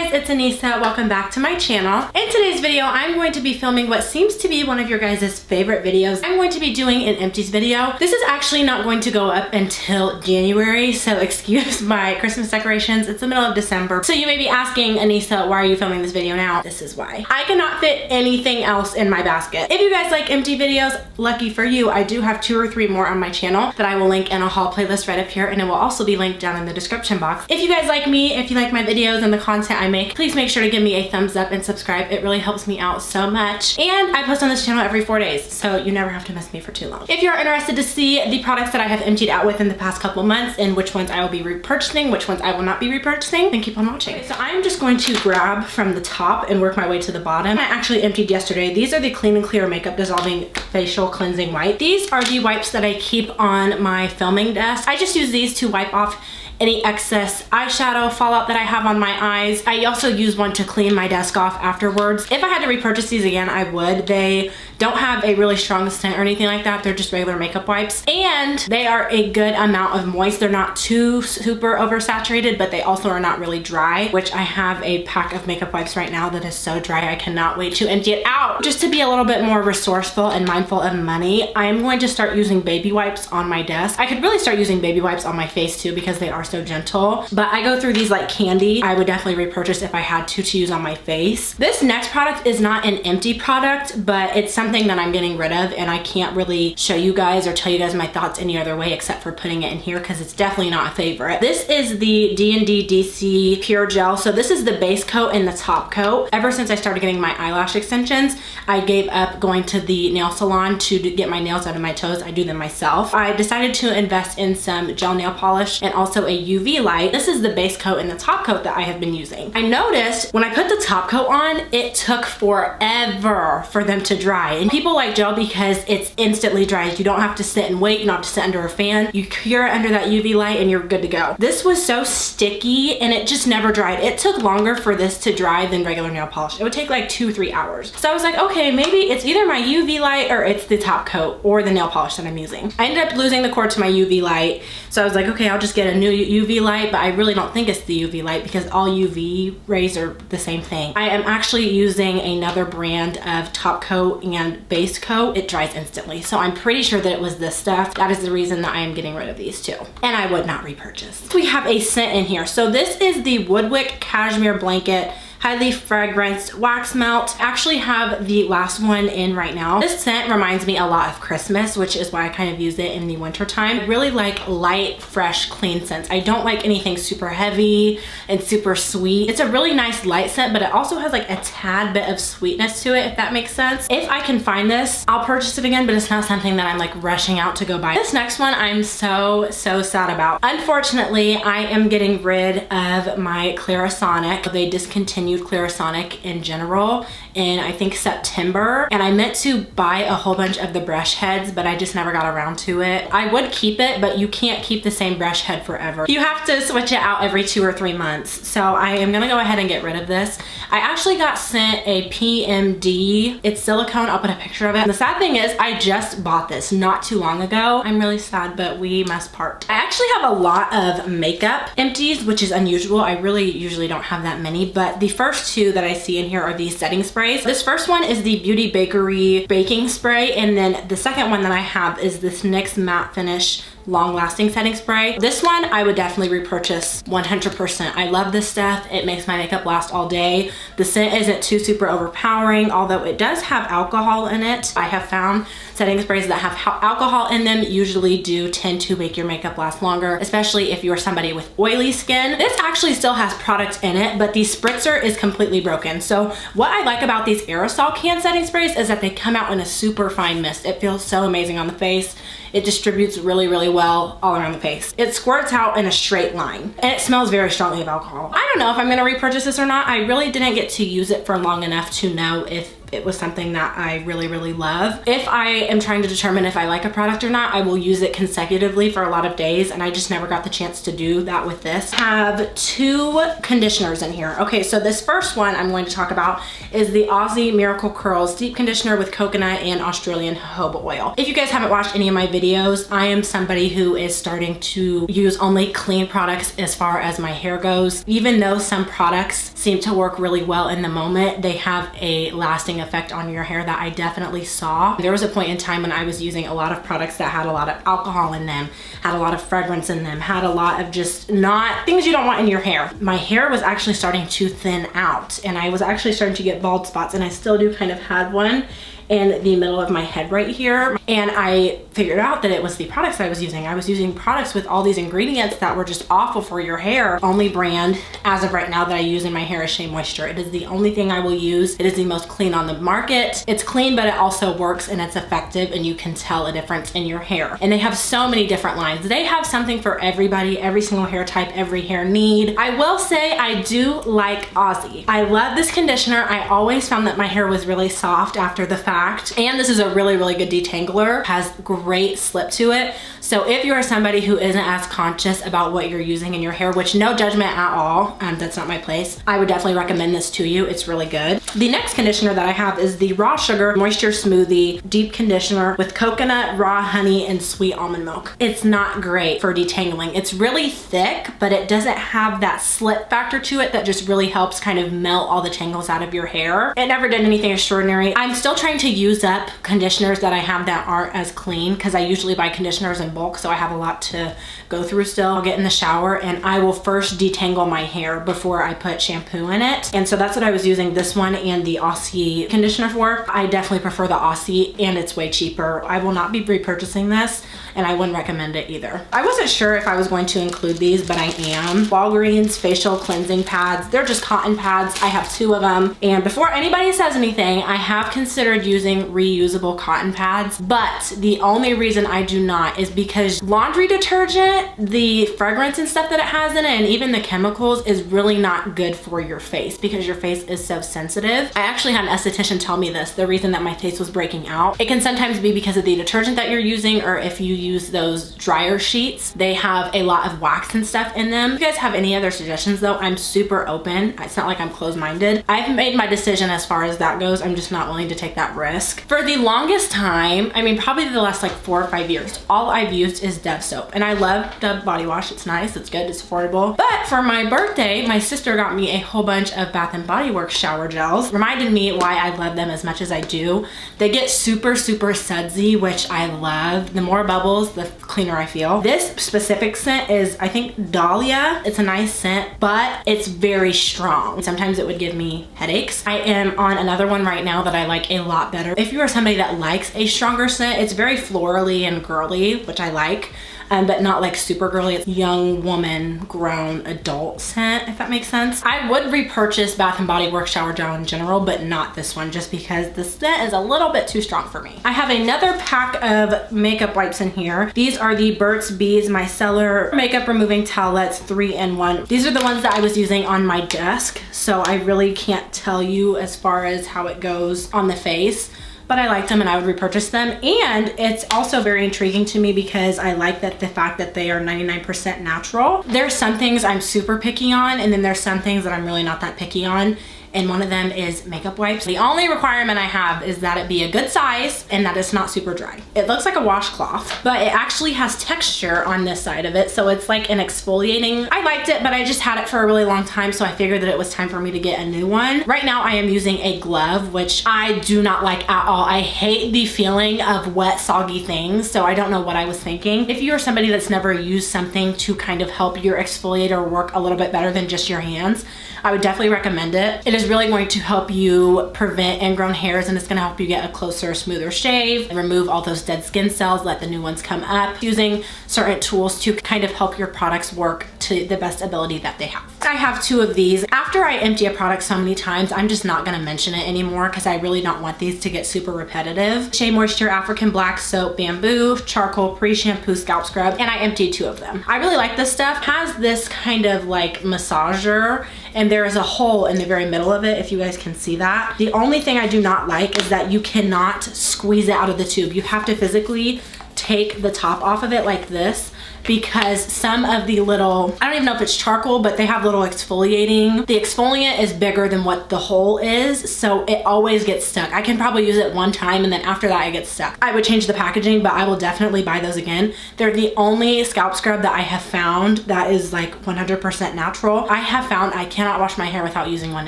guys, it's Anissa. Welcome back to my channel. In today's video, I'm going to be filming what seems to be one of your guys' favorite videos. I'm going to be doing an empties video. This is actually not going to go up until January, so excuse my Christmas decorations. It's the middle of December. So you may be asking, Anissa, why are you filming this video now? This is why. I cannot fit anything else in my basket. If you guys like empty videos, lucky for you, I do have 2 or 3 more on my channel that I will link in a haul playlist right up here, and it will also be linked down in the description box. If you guys like me, if you like my videos and the content I make, please make sure to give me a thumbs up and subscribe. It really helps me out so much. And I post on this channel every 4 days, so you never have to miss me for too long. If you're interested to see the products that I have emptied out with in the past couple months and which ones I will be repurchasing, which ones I will not be repurchasing, then keep on watching. Okay, so I'm just going to grab from the top and work my way to the bottom. I actually emptied yesterday. These are the Clean and Clear Makeup Dissolving Facial Cleansing Wipe. These are the wipes that I keep on my filming desk. I just use these to wipe off any excess eyeshadow fallout that I have on my eyes. I also use one to clean my desk off afterwards. If I had to repurchase these again, I would. They don't have a really strong scent or anything like that. They're just regular makeup wipes. And they are a good amount of moist. They're not too super oversaturated, but they also are not really dry, which I have a pack of makeup wipes right now that is so dry I cannot wait to empty it out. Just to be a little bit more resourceful and mindful of money, I am going to start using baby wipes on my desk. I could really start using baby wipes on my face too because they are so gentle, but I go through these like candy. I would definitely repurchase if I had to use on my face. This next product is not an empty product, but it's something that I'm getting rid of, and I can't really show you guys or tell you guys my thoughts any other way except for putting it in here because it's definitely not a favorite. This is the D&D DC Pure Gel. So this is the base coat and the top coat. Ever since I started getting my eyelash extensions, I gave up going to the nail salon to get my nails out of my toes. I do them myself. I decided to invest in some gel nail polish and also a UV light. This is the base coat and the top coat that I have been using. I noticed when I put the top coat on, it took forever for them to dry. And people like gel because it's instantly dries. You don't have to sit and wait. You don't have to sit under a fan. You cure it under that UV light and you're good to go. This was so sticky and it just never dried. It took longer for this to dry than regular nail polish. It would take like 2-3 hours. So I was like, okay, maybe it's either my UV light or it's the top coat or the nail polish that I'm using. I ended up losing the cord to my UV light. So I was like, okay, I'll just get a new UV light, but I really don't think it's the UV light because all UV rays are the same thing. I am actually using another brand of top coat and base coat. It dries instantly. So I'm pretty sure that it was this stuff. That is the reason that I am getting rid of these two. And I would not repurchase. We have a scent in here. So this is the WOODWICK Cashmere Blanket Highly Fragranced Wax Melt. I actually have the last one in right now. This scent reminds me a lot of Christmas, which is why I kind of use it in the winter time. I really like light, fresh, clean scents. I don't like anything super heavy and super sweet. It's a really nice light scent, but it also has like a tad bit of sweetness to it, if that makes sense. If I can find this, I'll purchase it again, but it's not something that I'm like rushing out to go buy. This next one I'm so sad about. Unfortunately, I am getting rid of my CLARISONIC. They discontinued CLARISONIC in general in I think September, and I meant to buy a whole bunch of the brush heads, but I just never got around to it. I would keep it, but you can't keep the same brush head forever. You have to switch it out every 2 or 3 months. So I am gonna go ahead and get rid of this. I actually got sent a PMD. It's silicone. I'll put a picture of it. And the sad thing is I just bought this not too long ago. I'm really sad, but we must part. I actually have a lot of makeup empties, which is unusual. I really usually don't have that many, but the first 2 that I see in here are these setting sprays. This first one is the Beauty Bakerie baking spray, and then the second one that I have is this NYX Matte Finish long-lasting setting spray. This one I would definitely repurchase 100%. I love this stuff. It makes my makeup last all day. The scent isn't too super overpowering, although it does have alcohol in it. I have found setting sprays that have alcohol in them usually do tend to make your makeup last longer, especially if you're somebody with oily skin. This actually still has product in it, but the spritzer is completely broken. So what I like about these aerosol can setting sprays is that they come out in a super fine mist. It feels so amazing on the face. It distributes really, really well all around the face. It squirts out in a straight line, and it smells very strongly of alcohol. I don't know if I'm gonna repurchase this or not. I really didn't get to use it for long enough to know if it was something that I really, really love. If I am trying to determine if I like a product or not, I will use it consecutively for a lot of days, and I just never got the chance to do that with this. I have 2 conditioners in here. Okay, so this first one I'm going to talk about is the AUSSIE Miracle Curls Deep Conditioner with coconut and Australian jojoba oil. If you guys haven't watched any of my videos, I am somebody who is starting to use only clean products as far as my hair goes. Even though some products seem to work really well in the moment, they have a lasting effect on your hair that I definitely saw. There was a point in time when I was using a lot of products that had a lot of alcohol in them, had a lot of fragrance in them, had a lot of just not things you don't want in your hair. My hair was actually starting to thin out, and I was actually starting to get bald spots, and I still do kind of have one in the middle of my head right here. And I figured out that it was the products I was using. I was using products with all these ingredients that were just awful for your hair. Only brand as of right now that I use in my hair is Shea Moisture. It is the only thing I will use. It is the most clean on the market. It's clean, but it also works and it's effective, and you can tell a difference in your hair. And they have so many different lines. They have something for everybody, every single hair type, every hair need. I will say I do like AUSSIE. I love this conditioner. I always found that my hair was really soft after the fact. And this is a really, really good detangler. Has great slip to it. So if you are somebody who isn't as conscious about what you're using in your hair, which no judgment at all, that's not my place, I would definitely recommend this to you. It's really good. The next conditioner that I have is the Raw Sugar Moisture Smoothie Deep Conditioner with coconut, raw honey, and sweet almond milk. It's not great for detangling. It's really thick, but it doesn't have that slip factor to it that just really helps kind of melt all the tangles out of your hair. It never did anything extraordinary. I'm still trying to use up conditioners that I have that aren't as clean, because I usually buy conditioners in bulk, so I have a lot to go through still. I'll get in the shower and I will first detangle my hair before I put shampoo in it. And so that's what I was using this one and the AUSSIE conditioner for. I definitely prefer the AUSSIE, and it's way cheaper. I will not be repurchasing this, and I wouldn't recommend it either. I wasn't sure if I was going to include these, but I am. WALGREENS facial cleansing pads. They're just cotton pads. I have 2 of them. And before anybody says anything, I have considered using reusable cotton pads, but the only reason I do not is because laundry detergent, the fragrance and stuff that it has in it, and even the chemicals, is really not good for your face because your face is so sensitive. I actually had an esthetician tell me this, the reason that my face was breaking out. It can sometimes be because of the detergent that you're using, or if you use those dryer sheets, they have a lot of wax and stuff in them. If you guys have any other suggestions though, I'm super open. It's not like I'm closed-minded. I've made my decision as far as that goes. I'm just not willing to take that risk. For the longest time, I mean probably the last like 4 or 5 years, all I've used is Dove soap, and I love Dove body wash. It's nice, it's good, it's affordable. But for my birthday, my sister got me a whole bunch of Bath & Body Works shower gels. Reminded me why I love them as much as I do. They get super, super sudsy, which I love. The more bubbles, the cleaner I feel. This specific scent is, I think, Dahlia. It's a nice scent, but it's very strong. Sometimes it would give me headaches. I am on another one right now that I like a lot better. If you are somebody that likes a stronger scent, it's very florally and girly, which I like. But not like super girly. It's young woman, grown adult scent, if that makes sense. I would repurchase Bath & Body Works shower gel in general, but not this one, just because the scent is a little bit too strong for me. I have another pack of makeup wipes in here. These are the BURT'S Micellar Makeup Removing Towelettes 3-in-1. These are the ones that I was using on my desk, so I really can't tell you as far as how it goes on the face. But I liked them and I would repurchase them. And it's also very intriguing to me because I like that the fact that they are 99% natural. There's some things I'm super picky on, and then there's some things that I'm really not that picky on. And one of them is makeup wipes. The only requirement I have is that it be a good size and that it's not super dry. It looks like a washcloth, but it actually has texture on this side of it. So it's like an exfoliating. I liked it, but I just had it for a really long time. So I figured that it was time for me to get a new one. Right now I am using a glove, which I do not like at all. I hate the feeling of wet, soggy things. So I don't know what I was thinking. If you are somebody that's never used something to kind of help your exfoliator work a little bit better than just your hands, I would definitely recommend it. It is really going to help you prevent ingrown hairs, and it's gonna help you get a closer, smoother shave, remove all those dead skin cells, let the new ones come up, using certain tools to kind of help your products work to the best ability that they have. I have 2 of these. After I empty a product so many times, I'm just not gonna mention it anymore because I really don't want these to get super repetitive. Shea Moisture African Black Soap Bamboo Charcoal Pre-Shampoo Scalp Scrub, and I emptied 2 of them. I really like this stuff. It has this kind of like massager, and there is a hole in the very middle of it, if you guys can see that. The only thing I do not like is that you cannot squeeze it out of the tube. You have to physically take the top off of it like this, because some of the little, I don't even know if it's charcoal, but they have little exfoliating. The exfoliant is bigger than what the hole is, so it always gets stuck. I can probably use it 1 time and then after that it gets stuck. I would change the packaging, but I will definitely buy those again. They're the only scalp scrub that I have found that is like 100% natural. I have found I cannot wash my hair without using one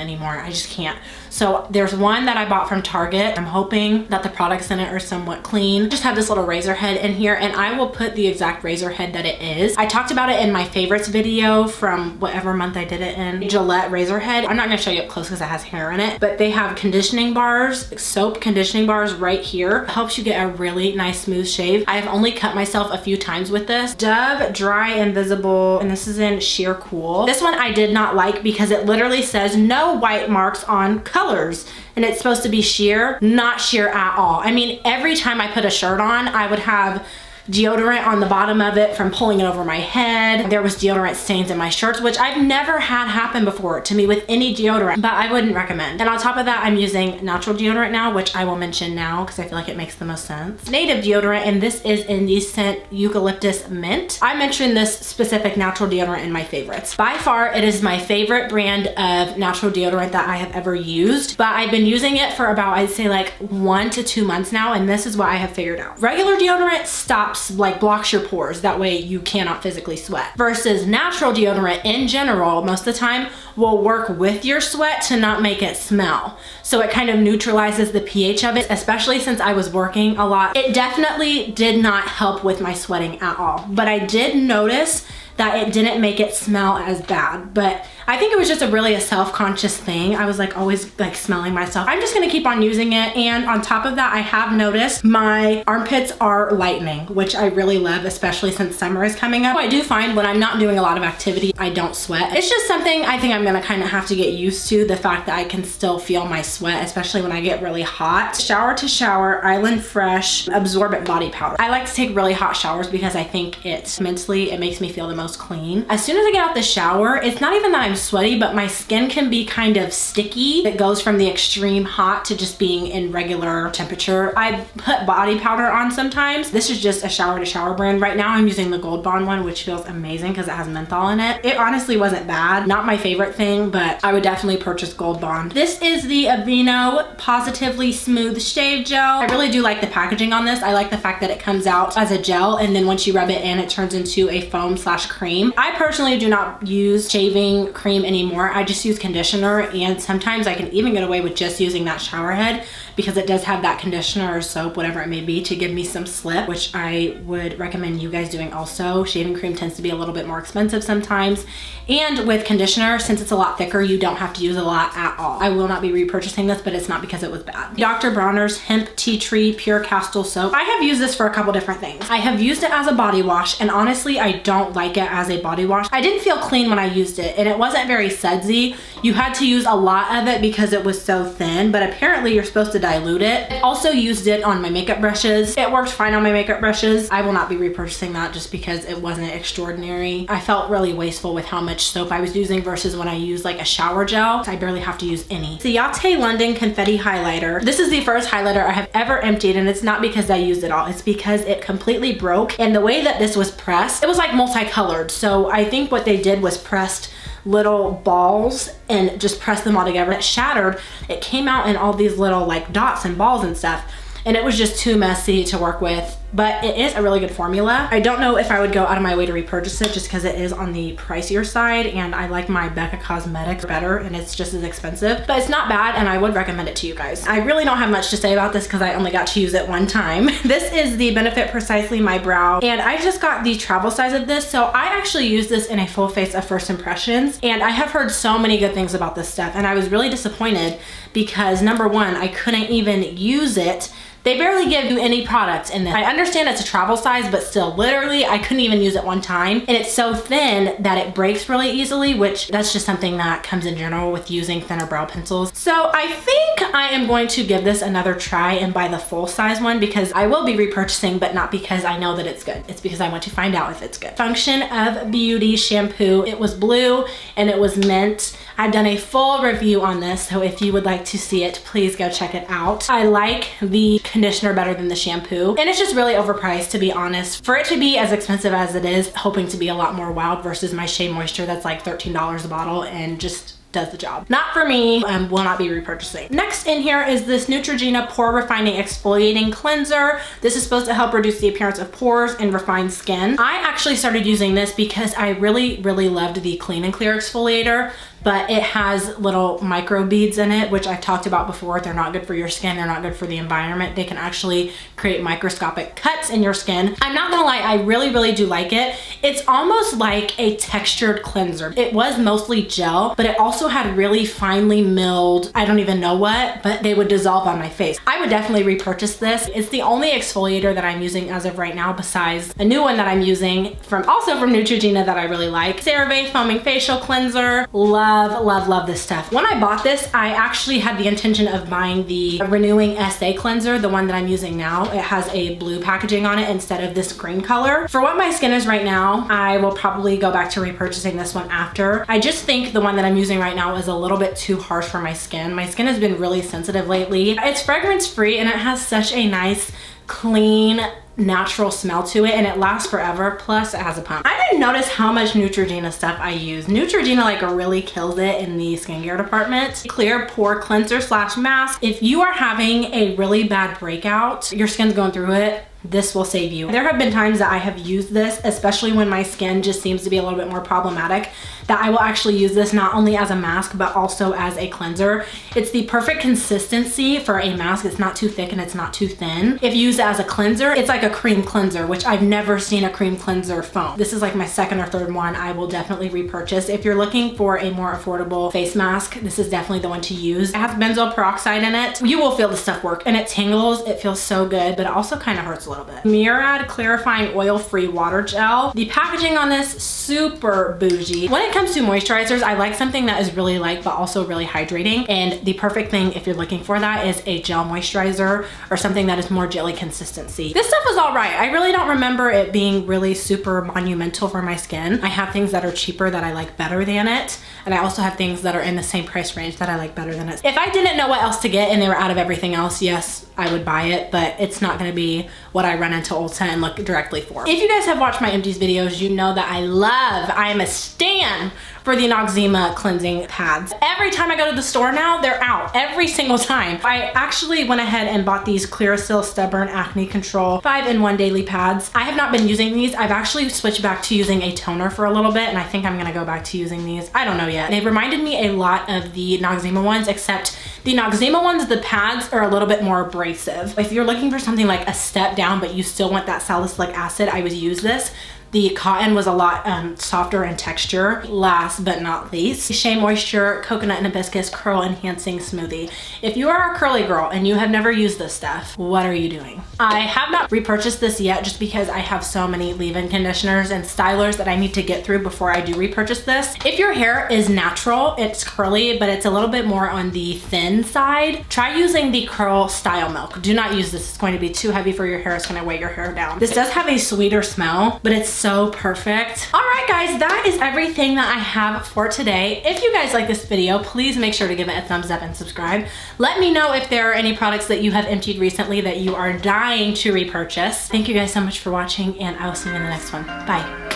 anymore. I just can't. So there's one that I bought from Target. I'm hoping that the products in it are somewhat clean. Just have this little razor head in here, and I will put the exact razor head that it is. I talked about it in my favorites video from whatever month I did it in. Gillette razor head. I'm not gonna show you up close because it has hair in it, but they have conditioning bars, soap conditioning bars right here. It helps you get a really nice smooth shave. I have only cut myself a few times with this. Dove Dry Invisible, and this is in Sheer Cool. This one I did not like because it literally says no white marks on colors, and it's supposed to be sheer, not sheer at all. I mean, every time I put a shirt on, I would have deodorant on the bottom of it from pulling it over my head. There was deodorant stains in my shirts, which I've never had happen before to me with any deodorant, but I wouldn't recommend. And on top of that, I'm using natural deodorant now, which I will mention now because I feel like it makes the most sense. Native deodorant, and this is in the scent Eucalyptus Mint. I mentioned this specific natural deodorant in my favorites. By far, it is my favorite brand of natural deodorant that I have ever used, but I've been using it for about, I'd say like 1 to 2 months now, and this is what I have figured out. Regular deodorant stops, like blocks your pores, that way you cannot physically sweat, versus natural deodorant in general most of the time will work with your sweat to not make it smell. So it kind of neutralizes the pH of it, especially since I was working a lot. It definitely did not help with my sweating at all, but I did notice that it didn't make it smell as bad. But I think it was just a self-conscious thing. I was like always like smelling myself. I'm just gonna keep on using it. And on top of that, I have noticed my armpits are lightening, which I really love, especially since summer is coming up. I do find when I'm not doing a lot of activity, I don't sweat. It's just something I think I'm gonna kind of have to get used to, the fact that I can still feel my sweat, especially when I get really hot. Shower to Shower Island Fresh Absorbent Body Powder. I like to take really hot showers because I think it makes me feel the most clean. As soon as I get out the shower, it's not even that I'm sweaty, but my skin can be kind of sticky. It goes from the extreme hot to just being in regular temperature. I put body powder on sometimes. This is just a Shower to Shower brand. Right now I'm using the Gold Bond one, which feels amazing because it has menthol in it. It honestly wasn't bad. Not my favorite thing, but I would definitely purchase Gold Bond. This is the AVEENO Positively Smooth Shave Gel. I really do like the packaging on this. I like the fact that it comes out as a gel, and then once you rub it in, it turns into a foam/cream. I personally do not use shaving cream anymore. I just use conditioner, and sometimes I can even get away with just using that shower head because it does have that conditioner or soap, whatever it may be, to give me some slip, which I would recommend you guys doing also. Shaving cream tends to be a little bit more expensive sometimes, and with conditioner, since it's a lot thicker, you don't have to use a lot at all. I will not be repurchasing this, but it's not because it was bad. Dr. Bronner's Hemp Tea Tree Pure Castile Soap. I have used this for a couple different things. I have used it as a body wash, and honestly, I don't like it as a body wash. I didn't feel clean when I used it, and it wasn't very sudsy. You had to use a lot of it because it was so thin, but apparently you're supposed to dilute it. I also used it on my makeup brushes. It worked fine on my makeup brushes. I will not be repurchasing that just because it wasn't extraordinary. I felt really wasteful with how much soap I was using versus when I use like a shower gel. I barely have to use any. Ciate London Confetti Highlighter. This is the first highlighter I have ever emptied, and it's not because I used it all. It's because it completely broke, and the way that this was pressed, it was like multicolored. So I think what they did was pressed little balls and just pressed them all together. It shattered. It came out in all these little like dots and balls and stuff, and it was just too messy to work with. But it is a really good formula. I don't know if I would go out of my way to repurchase it just because it is on the pricier side, and I like my Becca Cosmetics better, and it's just as expensive, but it's not bad, and I would recommend it to you guys. I really don't have much to say about this because I only got to use it one time. This is the Benefit Precisely My Brow, and I just got the travel size of this, so I actually used this in a full face of first impressions, and I have heard so many good things about this stuff, and I was really disappointed because number one, I couldn't even use it They barely give you any products in this. I understand it's a travel size, but still, literally, I couldn't even use it one time. And it's so thin that it breaks really easily, which that's just something that comes in general with using thinner brow pencils. So I think I am going to give this another try and buy the full size one, because I will be repurchasing, but not because I know that it's good. It's because I want to find out if it's good. Function of Beauty shampoo. It was blue and it was mint. I've done a full review on this, so if you would like to see it, please go check it out. I like the conditioner better than the shampoo, and it's just really overpriced, to be honest. For it to be as expensive as it is, hoping to be a lot more wild versus my Shea Moisture that's like $13 a bottle and just does the job. Not for me, will not be repurchasing. Next in here is this Neutrogena Pore Refining Exfoliating Cleanser. This is supposed to help reduce the appearance of pores and refine skin. I actually started using this because I really loved the Clean and Clear exfoliator, but it has little micro beads in it, which I've talked about before. They're not good for your skin. They're not good for the environment. They can actually create microscopic cuts in your skin. I'm not gonna lie, I really do like it. It's almost like a textured cleanser. It was mostly gel, but it also had really finely milled, I don't even know what, but they would dissolve on my face. I would definitely repurchase this. It's the only exfoliator that I'm using as of right now, besides a new one that I'm using also from Neutrogena that I really like. CeraVe Foaming Facial Cleanser. Love this stuff. When I bought this, I actually had the intention of buying the Renewing SA Cleanser, the one that I'm using now. It has a blue packaging on it instead of this green color. For what my skin is right now, I will probably go back to repurchasing this one after. I just think the one that I'm using right now is a little bit too harsh for my skin. My skin has been really sensitive lately. It's fragrance free and it has such a nice, clean, natural smell to it, and it lasts forever. Plus it has a pump. I didn't notice how much Neutrogena stuff I use. Neutrogena like really kills it in the skincare department. Clear Pore Cleanser / mask. If you are having a really bad breakout, your skin's going through it, this will save you. There have been times that I have used this, especially when my skin just seems to be a little bit more problematic, that I will actually use this not only as a mask, but also as a cleanser. It's the perfect consistency for a mask. It's not too thick and it's not too thin. If you use it as a cleanser, it's like a cream cleanser, which I've never seen a cream cleanser foam. This is like my second or third one. I will definitely repurchase. If you're looking for a more affordable face mask, this is definitely the one to use. It has benzoyl peroxide in it. You will feel the stuff work, and it tingles. It feels so good, but it also kind of hurts a little bit. Murad Clarifying Oil-Free Water Gel. The packaging on this, super bougie. When it comes to moisturizers, I like something that is really light, but also really hydrating. And the perfect thing, if you're looking for that, is a gel moisturizer or something that is more jelly consistency. This stuff is all right. I really don't remember it being really super monumental for my skin. I have things that are cheaper that I like better than it. And I also have things that are in the same price range that I like better than it. If I didn't know what else to get and they were out of everything else, yes, I would buy it, but it's not gonna be what I run into Ulta and look directly for. If you guys have watched my Empties videos, you know that I am a stan for the Noxzema cleansing pads. Every time I go to the store now, they're out every single time. I actually went ahead and bought these Clearasil Stubborn Acne Control 5-in-1 daily pads. I have not been using these. I've actually switched back to using a toner for a little bit, and I think I'm gonna go back to using these. I don't know yet. They reminded me a lot of the Noxzema ones, except the Noxzema ones, the pads are a little bit more abrasive. If you're looking for something like a step down, but you still want that salicylic acid, I would use this. The cotton was a lot softer in texture. Last but not least, Shea Moisture Coconut and Hibiscus Curl Enhancing Smoothie. If you are a curly girl and you have never used this stuff, what are you doing? I have not repurchased this yet just because I have so many leave-in conditioners and stylers that I need to get through before I do repurchase this. If your hair is natural, it's curly, but it's a little bit more on the thin side, try using the Curl Style Milk. Do not use this. It's going to be too heavy for your hair. It's going to weigh your hair down. This does have a sweeter smell, but it's so perfect. All right, guys, that is everything that I have for today. If you guys like this video, please make sure to give it a thumbs up and subscribe. Let me know if there are any products that you have emptied recently that you are dying to repurchase. Thank you guys so much for watching, and I will see you in the next one. Bye.